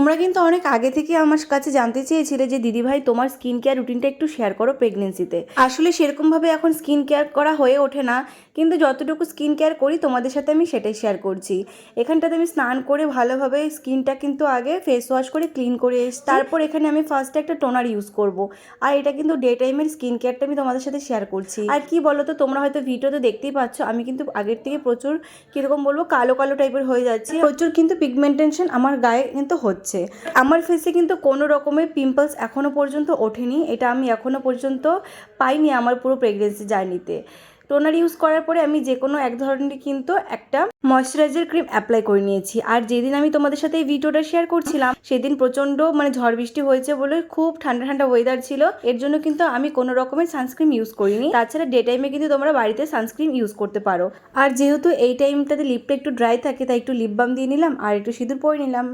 তোমরা কিন্তু অনেক আগে থেকে আমার কাছে জানতে চেয়েছিলে যে দিদিভাই তোমার স্কিন কেয়ার রুটিনটা একটু শেয়ার করো প্রেগনেন্সিতে। আসলে সেরকমভাবে এখন স্কিন কেয়ার করা হয়ে ওঠে না, কিন্তু যতটুকু স্কিন কেয়ার করি তোমাদের সাথে আমি সেটাই শেয়ার করছি। এখানটাতে আমি স্নান করে ভালোভাবে স্কিনটা কিন্তু আগে ফেস ওয়াশ করে ক্লিন করে এসেছি। তারপর এখানে আমি ফার্স্টে একটা টোনার ইউজ করব। আর এটা কিন্তু ডে টাইমের স্কিন কেয়ারটা আমি তোমাদের সাথে শেয়ার করছি। আর কি বলো তো, তোমরা হয়তো ভিডিওতে দেখতেই পাচ্ছ আমি কিন্তু আগের থেকে প্রচুর কীরকম বলবো কালো কালো টাইপের হয়ে যাচ্ছে, প্রচুর কিন্তু পিগমেন্টেশন আমার গায়ে কিন্তু হচ্ছে। আমার ফেসে কিন্তু কোনো রকমের পিম্পলস এখনও পর্যন্ত ওঠেনি, এটা আমি এখনও পর্যন্ত পাইনি আমার পুরো প্রেগনেন্সি জার্নিতে। টোনার ইউজ করার পরে আমি যে কোনো এক ধরনের কিন্তু একটা ময়শ্চারাইজার ক্রিম অ্যাপ্লাই করে নিয়েছি। আর যেদিন আমি তোমাদের সাথে এই ভিডিওটা শেয়ার করছিলাম সেদিন প্রচণ্ড ঝড় বৃষ্টি হয়েছে বলে খুব ঠান্ডা ঠান্ডা ওয়েদার ছিল, এর জন্য কিন্তু আমি কোনো রকমের সানস্ক্রিন ইউজ করিনি। তাছাড়া ডে টাইমে কিন্তু তোমরা বাড়িতে সানস্ক্রিন ইউজ করতে পারো। আর যেহেতু এই টাইমটাতে লিপটা একটু ড্রাই থাকে তাই একটু লিপ বাম দিয়ে নিলাম আর একটু সিঁদুর পরে নিলাম।